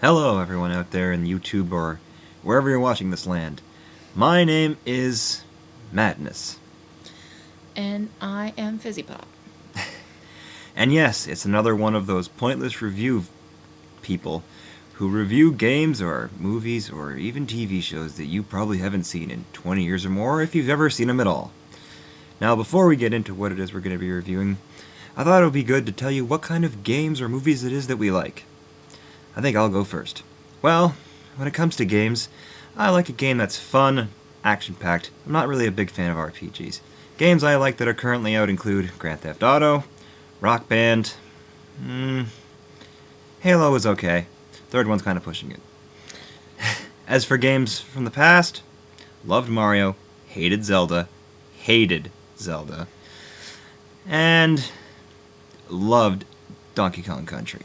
Hello, everyone out there in YouTube or wherever you're watching this land. My name is Madness. And I am FizzyPop. And yes, it's another one of those pointless review people who review games or movies or even TV shows that you probably haven't seen in 20 years or more, if you've ever seen them at all. Now, before we get into what it is we're going to be reviewing, I thought it would be good to tell you what kind of games or movies it is that we like. I think I'll go first. Well, when it comes to games, I like a game that's fun, action-packed. I'm not really a big fan of RPGs. Games I like that are currently out include Grand Theft Auto, Rock Band, Halo is okay. Third one's kind of pushing it. As for games from the past, loved Mario, hated Zelda, and loved Donkey Kong Country.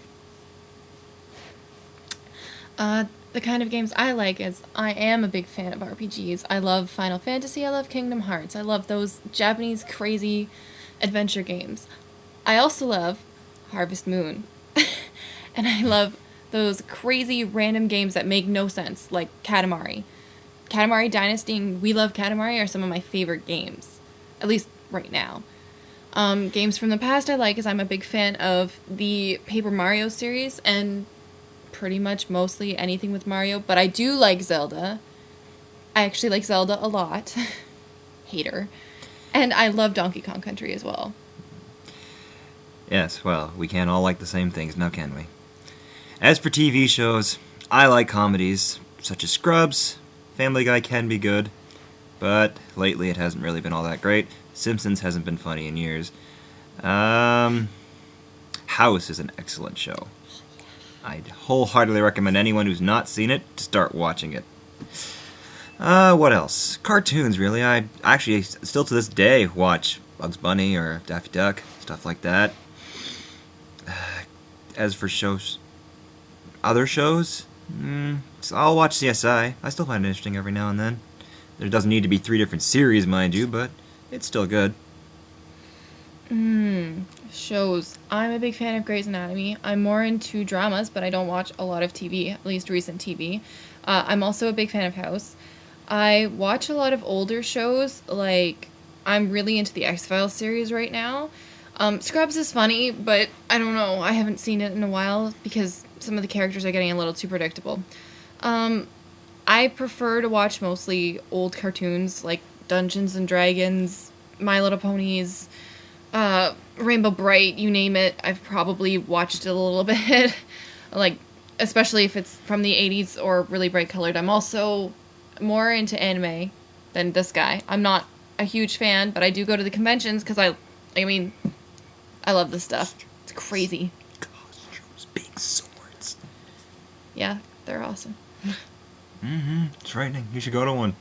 The kind of games I like is I am a big fan of RPGs. I love Final Fantasy, I love Kingdom Hearts, I love those Japanese crazy adventure games. I also love Harvest Moon. And I love those crazy random games that make no sense, like Katamari. Katamari Dynasty and We Love Katamari are some of my favorite games, at least right now. Games from the past I like is I'm a big fan of the Paper Mario series and pretty much mostly anything with Mario, but I do like Zelda. I actually like Zelda a lot. Hater. And I love Donkey Kong Country as well. Yes, well, we can't all like the same things, now can we? As for TV shows, I like comedies, such as Scrubs. Family Guy can be good, but lately it hasn't really been all that great. Simpsons hasn't been funny in years. House is an excellent show. I'd wholeheartedly recommend anyone who's not seen it to start watching it. What else? Cartoons, really. I actually still to this day watch Bugs Bunny or Daffy Duck, stuff like that. As for shows, other shows, so I'll watch CSI. I still find it interesting every now and then. There doesn't need to be 3 different series, mind you, but it's still good. Shows. I'm a big fan of Grey's Anatomy. I'm more into dramas, but I don't watch a lot of TV, at least recent TV. I'm also a big fan of House. I watch a lot of older shows, like I'm really into the X-Files series right now. Scrubs is funny, but I don't know. I haven't seen it in a while because some of the characters are getting a little too predictable. I prefer to watch mostly old cartoons like Dungeons and Dragons, My Little Ponies, Rainbow Bright, you name it. I've probably watched it a little bit. Like, especially if it's from the 80s or really bright colored. I'm also more into anime than this guy. I'm not a huge fan, but I do go to the conventions because I love this stuff. It's crazy. Costumes, big swords. Yeah, they're awesome. It's frightening. You should go to one.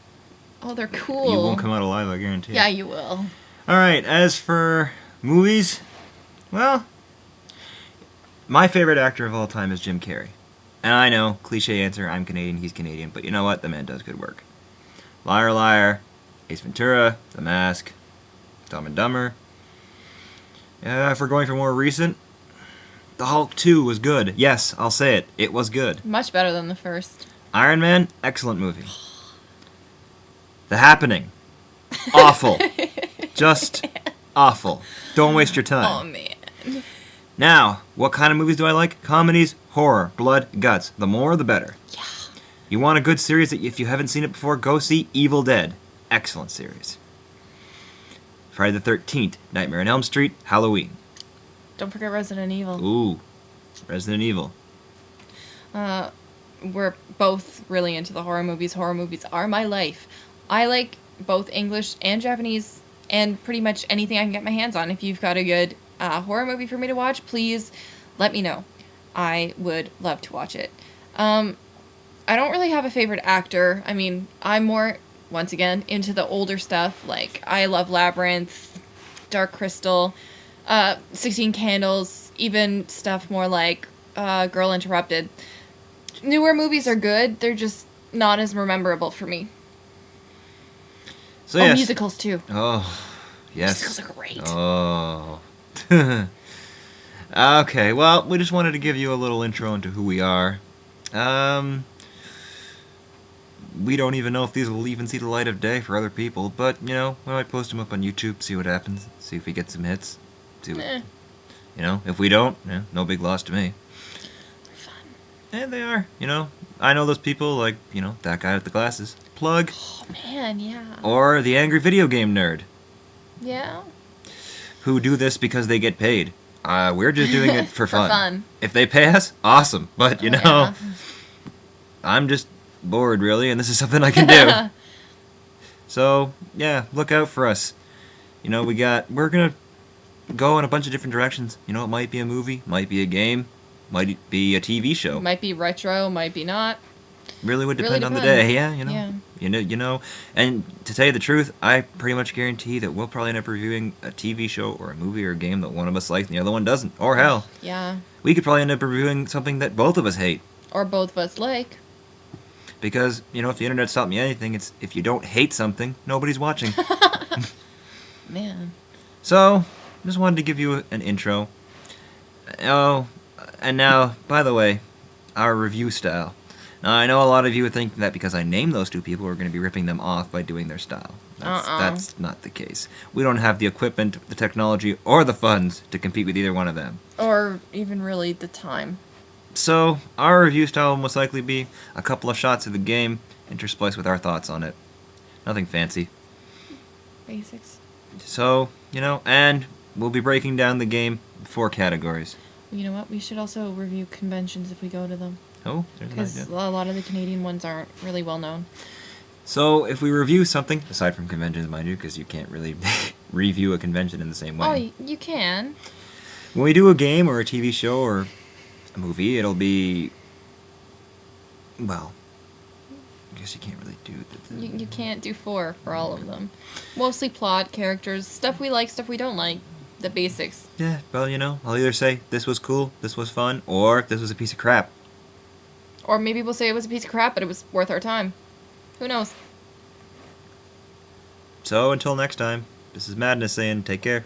Oh, they're cool. You won't come out alive, I guarantee. Yeah, you will. Alright, as for movies, well, my favorite actor of all time is Jim Carrey. And I know, cliche answer, I'm Canadian, he's Canadian, but you know what? The man does good work. Liar Liar, Ace Ventura, The Mask, Dumb and Dumber. If we're going for more recent, The Hulk 2 was good. Yes, I'll say it. It was good. Much better than the first. Iron Man, excellent movie. The Happening, awful. Just awful. Don't waste your time. Oh, man. Now, what kind of movies do I like? Comedies, horror, blood, guts. The more, the better. Yeah. You want a good series that if you haven't seen it before, go see Evil Dead. Excellent series. Friday the 13th, Nightmare on Elm Street, Halloween. Don't forget Resident Evil. Ooh, Resident Evil. We're both really into the horror movies. Horror movies are my life. I like both English and Japanese and pretty much anything I can get my hands on. If you've got a good horror movie for me to watch, please let me know. I would love to watch it. I don't really have a favorite actor. I mean, I'm more, once again, into the older stuff. Like, I love Labyrinth, Dark Crystal, 16 Candles, even stuff more like Girl Interrupted. Newer movies are good. They're just not as memorable for me. So yes. Musicals too. Oh, yes. Musicals are great. Oh. Okay, well, we just wanted to give you a little intro into who we are. We don't even know if these will even see the light of day for other people, but, we might post them up on YouTube, see what happens, see if we get some hits. See what, if we don't, no big loss to me. They're fun. And they are, I know those people, like, that guy with the glasses. Plug. Oh, man, yeah. Or the angry video game nerd. Yeah. Who do this because they get paid. We're just doing it for fun. For fun. If they pay us, awesome. But, Yeah. I'm just bored, really, and this is something I can do. So, yeah, look out for us. We're gonna go in a bunch of different directions. It might be a movie, might be a game, might be a TV show. Might be retro, might be not. Really would depend Really on the depends. day, yeah, Yeah. And to tell you the truth, I pretty much guarantee that we'll probably end up reviewing a TV show or a movie or a game that one of us likes and the other one doesn't. Or hell, Yeah. we could probably end up reviewing something that both of us hate. Or both of us like. Because, if the internet's taught me anything, it's if you don't hate something, nobody's watching. Man. So, just wanted to give you an intro. Oh, and now, by the way, our review style. Now, I know a lot of you would think that because I named those two people, we're going to be ripping them off by doing their style. That's not the case. We don't have the equipment, the technology, or the funds to compete with either one of them. Or even really the time. So, our review style will most likely be a couple of shots of the game, interspliced with our thoughts on it. Nothing fancy. Basics. So, and we'll be breaking down the game in 4 categories. You know what? We should also review conventions if we go to them. Oh, there's an Because idea. a lot of the Canadian ones aren't really well known. So, if we review something, aside from conventions, mind you, because you can't really review a convention in the same way. Oh, you can. When we do a game or a TV show or a movie, it'll be... Well, I guess you can't really do... You can't do 4 for all of them. Mostly plot, characters, stuff we like, stuff we don't like. The basics. Yeah, well, I'll either say, this was cool, this was fun, or this was a piece of crap. Or maybe we'll say it was a piece of crap, but it was worth our time. Who knows? So, until next time, this is Madness saying, take care.